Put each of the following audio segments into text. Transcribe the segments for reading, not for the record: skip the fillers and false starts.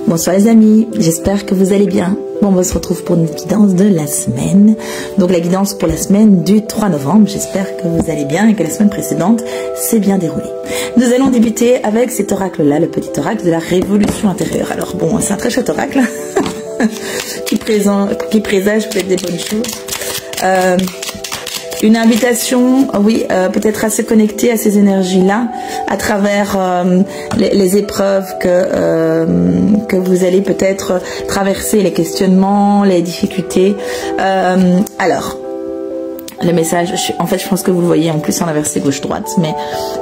Bonsoir les amis, j'espère que vous allez bien. Bon, on se retrouve pour une guidance de la semaine. Donc la guidance pour la semaine du 3 novembre. J'espère que vous allez bien et que la semaine précédente s'est bien déroulée. Nous allons débuter avec cet oracle-là, le petit oracle de la révolution intérieure. Alors bon, c'est un très chouette oracle qui présage peut-être des bonnes choses. Une invitation, oui, peut-être à se connecter à ces énergies-là à travers les épreuves que vous allez peut-être traverser, les questionnements, les difficultés. Alors, le message, en fait, je pense que vous le voyez en plus en inversé gauche-droite, mais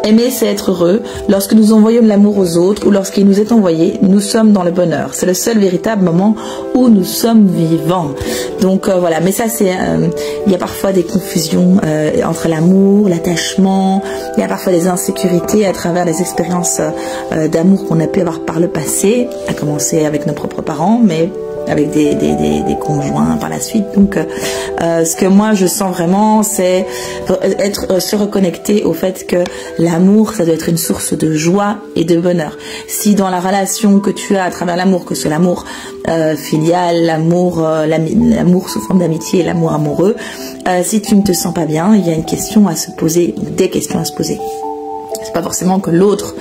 aimer, c'est être heureux. Lorsque nous envoyons de l'amour aux autres ou lorsqu'il nous est envoyé, nous sommes dans le bonheur. C'est le seul véritable moment où nous sommes vivants. Donc voilà, mais ça c'est, il y a parfois des confusions entre l'amour, l'attachement, il y a parfois des insécurités à travers les expériences d'amour qu'on a pu avoir par le passé, à commencer avec nos propres parents, mais avec des conjoints par la suite. Donc ce que moi je sens vraiment, c'est se reconnecter au fait que l'amour, ça doit être une source de joie et de bonheur. Si dans la relation que tu as à travers l'amour, que c'est l'amour filial, l'amour sous forme d'amitié et l'amour amoureux, si tu ne te sens pas bien, il y a une question à se poser, des questions à se poser. C'est pas forcément que l'autre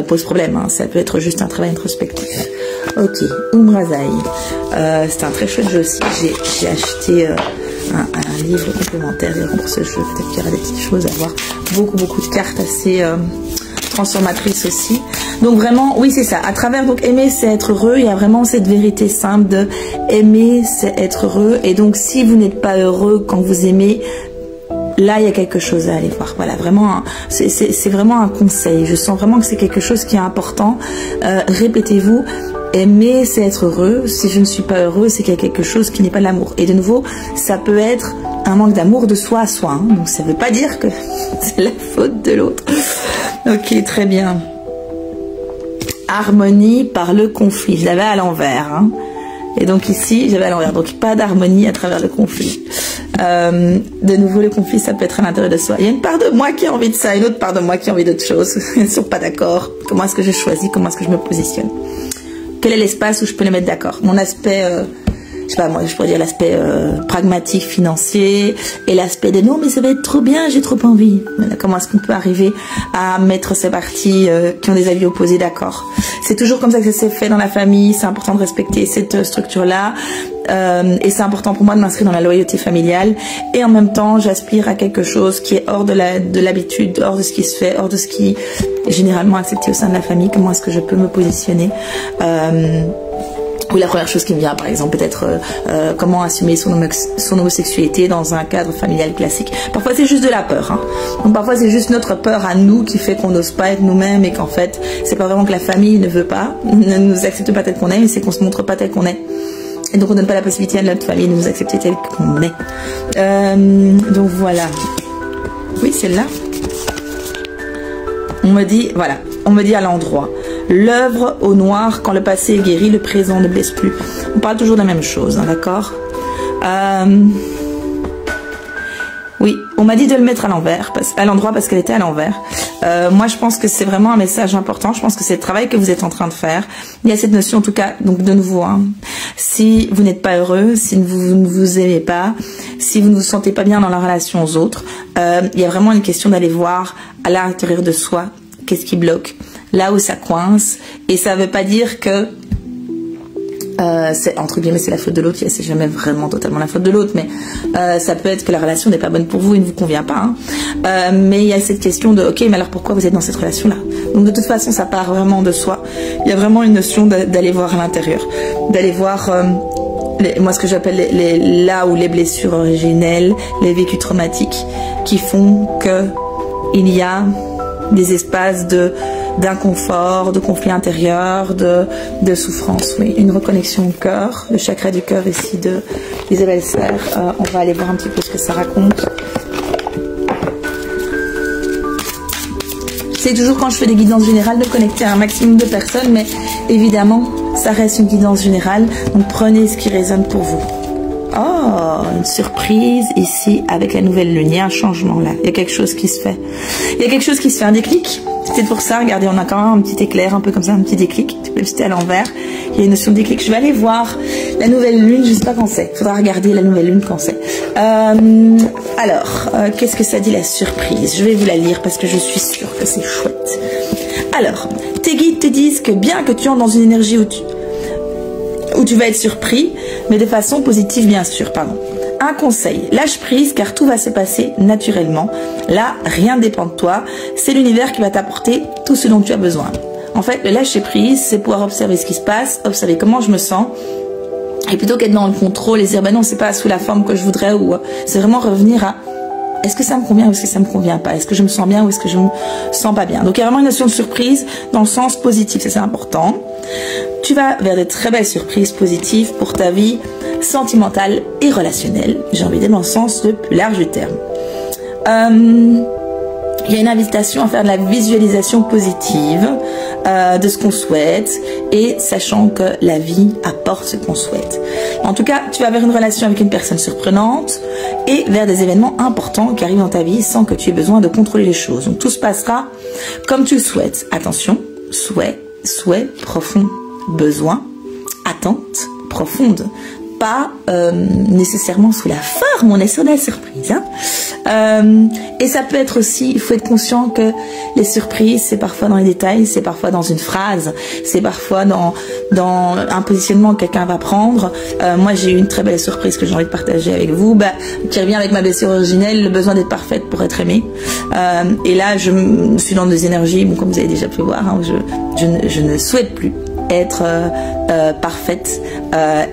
pose problème, hein. Ça peut être juste un travail introspectif. Ok, Umrazai. C'est un très chouette jeu aussi. J'ai acheté un livre complémentaire pour ce jeu. Peut-être qu'il y aura des petites choses à voir. Beaucoup de cartes assez transformatrices aussi. Donc vraiment, oui c'est ça. À travers donc aimer c'est être heureux. Il y a vraiment cette vérité simple de aimer c'est être heureux. Et donc si vous n'êtes pas heureux quand vous aimez, là, il y a quelque chose à aller voir. Voilà, vraiment, c'est vraiment un conseil. Je sens vraiment que c'est quelque chose qui est important. Répétez-vous, aimer, c'est être heureux. Si je ne suis pas heureux, c'est qu'il y a quelque chose qui n'est pas de l'amour. Et de nouveau, ça peut être un manque d'amour de soi à soi. Hein. Donc, ça ne veut pas dire que c'est la faute de l'autre. Ok, très bien. Harmonie par le conflit. Je l'avais à l'envers. Hein. Et donc ici, j'avais à l'envers. Donc, pas d'harmonie à travers le conflit. De nouveau, le conflit, ça peut être à l'intérieur de soi. Il y a une part de moi qui a envie de ça, une autre part de moi qui a envie d'autre chose. Ils ne sont pas d'accord. Comment est-ce que je choisis? Comment est-ce que je me positionne? Quel est l'espace où je peux les mettre d'accord? Mon aspect, je sais pas moi, je pourrais dire l'aspect pragmatique, financier, et l'aspect de non mais ça va être trop bien, j'ai trop envie. Comment est-ce qu'on peut arriver à mettre ces parties qui ont des avis opposés d'accord? C'est toujours comme ça que ça s'est fait dans la famille. C'est important de respecter cette structure-là. Et c'est important pour moi de m'inscrire dans la loyauté familiale. Et en même temps, j'aspire à quelque chose qui est hors de l'habitude, hors de ce qui se fait, hors de ce qui est généralement accepté au sein de la famille. Comment est-ce que je peux me positionner? Oui, la première chose qui me vient, par exemple, peut-être comment assumer son homosexualité dans un cadre familial classique. Parfois, c'est juste de la peur. Hein. Donc, parfois, c'est juste notre peur à nous qui fait qu'on n'ose pas être nous-mêmes et qu'en fait, c'est pas vraiment que la famille ne veut pas, ne nous accepte pas tel qu'on est, mais c'est qu'on se montre pas tel qu'on est. Et donc, on donne pas la possibilité à notre famille de nous accepter tel qu'on est. Donc, voilà. Oui, celle-là. On me dit, voilà, on me dit à l'endroit. L'œuvre au noir, quand le passé est guéri, le présent ne blesse plus. On parle toujours de la même chose, hein, d'accord? Oui, on m'a dit de le mettre à l'envers, à l'endroit parce qu'elle était à l'envers. Moi, je pense que c'est vraiment un message important. Je pense que c'est le travail que vous êtes en train de faire. Il y a cette notion, en tout cas, donc de nouveau, hein, si vous n'êtes pas heureux, si vous ne vous aimez pas, si vous ne vous sentez pas bien dans la relation aux autres, il y a vraiment une question d'aller voir à l'intérieur de soi qu'est-ce qui bloque, là où ça coince. Et ça ne veut pas dire que c'est entre guillemets c'est la faute de l'autre. C'est jamais vraiment totalement la faute de l'autre, mais ça peut être que la relation n'est pas bonne pour vous et ne vous convient pas. Hein. Mais il y a cette question de ok, mais alors pourquoi vous êtes dans cette relation-là? Donc de toute façon, ça part vraiment de soi. Il y a vraiment une notion d'aller voir à l'intérieur, d'aller voir moi ce que j'appelle là où les blessures originelles, les vécus traumatiques, qui font que il y a des espaces d'inconfort, de conflit intérieur, de souffrance. Oui, une reconnexion au cœur, le chakra du cœur ici de Isabelle Serre. On va aller voir un petit peu ce que ça raconte. C'est toujours quand je fais des guidances générales de connecter à un maximum de personnes, mais évidemment, ça reste une guidance générale, donc prenez ce qui résonne pour vous. Oh, une surprise ici avec la nouvelle lune. Il y a un changement là. Il y a quelque chose qui se fait. Il y a quelque chose qui se fait, un déclic. C'était pour ça, regardez, on a quand même un petit éclair, un peu comme ça, un petit déclic. Tu peux le jeter à l'envers. Il y a une notion de déclic. Je vais aller voir la nouvelle lune, je ne sais pas quand c'est. Il faudra regarder la nouvelle lune quand c'est. Qu'est-ce que ça dit la surprise? Je vais vous la lire parce que je suis sûre que c'est chouette. Alors, tes guides te disent que bien que tu entres dans une énergie où tu vas être surpris, mais de façon positive bien sûr, Un conseil, lâche prise car tout va se passer naturellement. Là, rien ne dépend de toi. C'est l'univers qui va t'apporter tout ce dont tu as besoin. En fait, le lâcher prise, c'est pouvoir observer ce qui se passe, observer comment je me sens. Et plutôt qu'être dans le contrôle et dire, ben non, c'est pas sous la forme que je voudrais, ou c'est vraiment revenir à, est-ce que ça me convient ou est-ce que ça me convient pas? Est-ce que je me sens bien ou est-ce que je me sens pas bien? Donc, il y a vraiment une notion de surprise dans le sens positif, ça c'est important. Tu vas vers de très belles surprises positives pour ta vie sentimentale et relationnelle. J'ai envie d'être dans le sens le plus large du terme. Il y a une invitation à faire de la visualisation positive de ce qu'on souhaite et sachant que la vie apporte ce qu'on souhaite. En tout cas, tu vas vers une relation avec une personne surprenante et vers des événements importants qui arrivent dans ta vie sans que tu aies besoin de contrôler les choses. Donc tout se passera comme tu le souhaites. Attention, souhait profond, besoin, attente profonde. Pas nécessairement sous la forme, on est sur la surprise. Et ça peut être aussi, il faut être conscient que les surprises, c'est parfois dans les détails, c'est parfois dans une phrase, c'est parfois dans un positionnement que quelqu'un va prendre. Moi, j'ai eu une très belle surprise que j'ai envie de partager avec vous, qui revient avec ma blessure originelle, le besoin d'être parfaite pour être aimée. Et là, je suis dans des énergies, bon, comme vous avez déjà pu voir, je ne souhaite plus être parfaite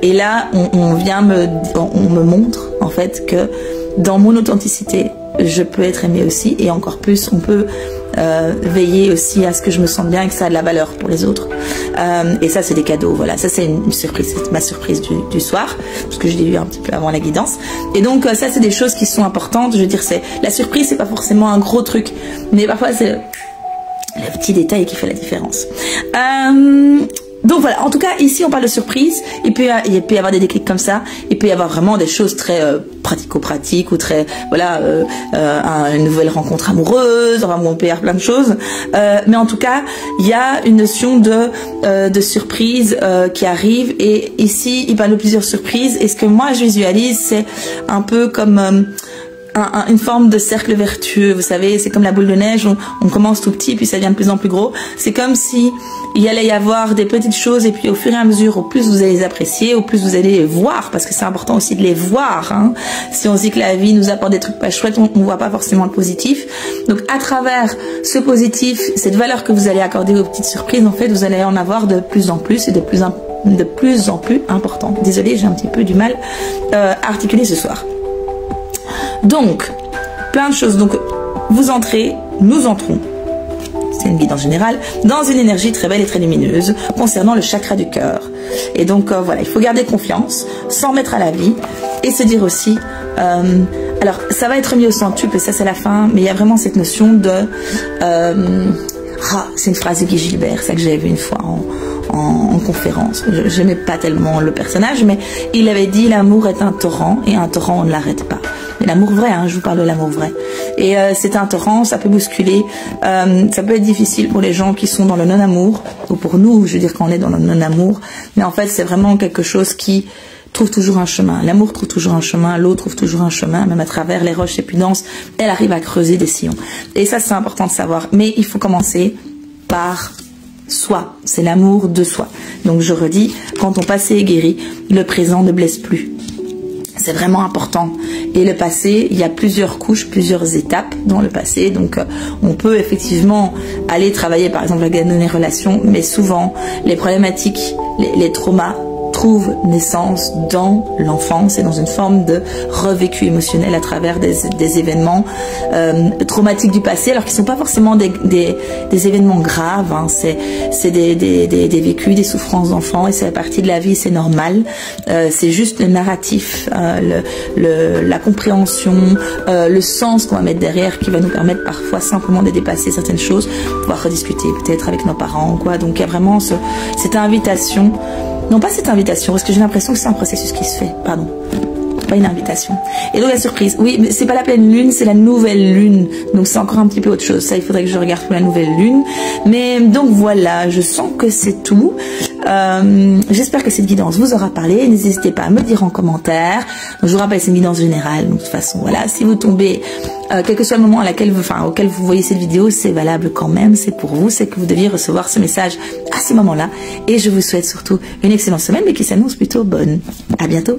et là on me montre en fait que dans mon authenticité je peux être aimée aussi et encore plus on peut veiller aussi à ce que je me sente bien et que ça a de la valeur pour les autres et ça c'est des cadeaux, voilà, ça c'est une surprise, c'est ma surprise du soir parce que je l'ai eu un petit peu avant la guidance et donc ça c'est des choses qui sont importantes, je veux dire c'est la surprise, c'est pas forcément un gros truc mais parfois c'est le petit détail qui fait la différence. Donc voilà, en tout cas ici on parle de surprise, il peut y avoir des déclics comme ça, il peut y avoir vraiment des choses très pratico-pratiques ou très, voilà, une nouvelle rencontre amoureuse, enfin bon, on peut y avoir plein de choses, mais en tout cas il y a une notion de surprise qui arrive et ici il parle de plusieurs surprises et ce que moi je visualise c'est un peu comme... une forme de cercle vertueux, vous savez, c'est comme la boule de neige, on commence tout petit puis ça devient de plus en plus gros, c'est comme si il allait y avoir des petites choses et puis au fur et à mesure, au plus vous allez les apprécier, au plus vous allez les voir, parce que c'est important aussi de les voir, hein. Si on se dit que la vie nous apporte des trucs pas chouettes, on voit pas forcément le positif, donc à travers ce positif, cette valeur que vous allez accorder aux petites surprises, en fait vous allez en avoir de plus en plus et de plus en plus important. Désolée, j'ai un petit peu du mal à articuler ce soir. Donc, plein de choses. Donc, vous entrez, nous entrons, c'est une guidance générale, dans une énergie très belle et très lumineuse concernant le chakra du cœur. Et donc, voilà, il faut garder confiance, s'en mettre à la vie et se dire aussi, alors, ça va être mis au centuple, et ça c'est la fin, mais il y a vraiment cette notion de... c'est une phrase de Guy Gilbert, ça que j'avais vu une fois en conférence. Je n'aimais pas tellement le personnage, mais il avait dit l'amour est un torrent et un torrent on ne l'arrête pas. Mais l'amour vrai, hein, je vous parle de l'amour vrai. Et c'est un torrent, ça peut bousculer, ça peut être difficile pour les gens qui sont dans le non-amour, ou pour nous, je veux dire quand on est dans le non-amour, mais en fait c'est vraiment quelque chose qui trouve toujours un chemin. L'amour trouve toujours un chemin, l'eau trouve toujours un chemin, même à travers les roches les plus denses, elle arrive à creuser des sillons. Et ça c'est important de savoir, mais il faut commencer par soi, c'est l'amour de soi. Donc je redis, quand ton passé est guéri, le présent ne blesse plus. C'est vraiment important. Et le passé, il y a plusieurs couches, plusieurs étapes dans le passé. Donc, on peut effectivement aller travailler, par exemple, avec les relations, mais souvent, les problématiques, les traumas trouvent naissance dans l'enfance et dans une forme de revécu émotionnel à travers des événements traumatiques du passé, alors qu'ils ne sont pas forcément des événements graves, hein. C'est des vécus, des souffrances d'enfants et c'est partie de la vie, c'est normal. C'est juste le narratif, la compréhension, le sens qu'on va mettre derrière qui va nous permettre parfois simplement de dépasser certaines choses, pouvoir rediscuter peut-être avec nos parents, quoi. Donc il y a vraiment cette invitation. Non, pas cette invitation, parce que j'ai l'impression que c'est un processus qui se fait, pardon. pas une invitation. Et donc la surprise, oui, mais c'est pas la pleine lune, c'est la nouvelle lune. Donc c'est encore un petit peu autre chose. Ça, il faudrait que je regarde pour la nouvelle lune. Mais donc voilà, je sens que c'est tout. J'espère que cette guidance vous aura parlé. N'hésitez pas à me dire en commentaire. Donc, je vous rappelle, c'est une guidance générale. Donc de toute façon, voilà, si vous tombez, quel que soit le moment auquel vous voyez cette vidéo, c'est valable quand même. C'est pour vous, c'est que vous deviez recevoir ce message à ce moment-là. Et je vous souhaite surtout une excellente semaine, mais qui s'annonce plutôt bonne. À bientôt.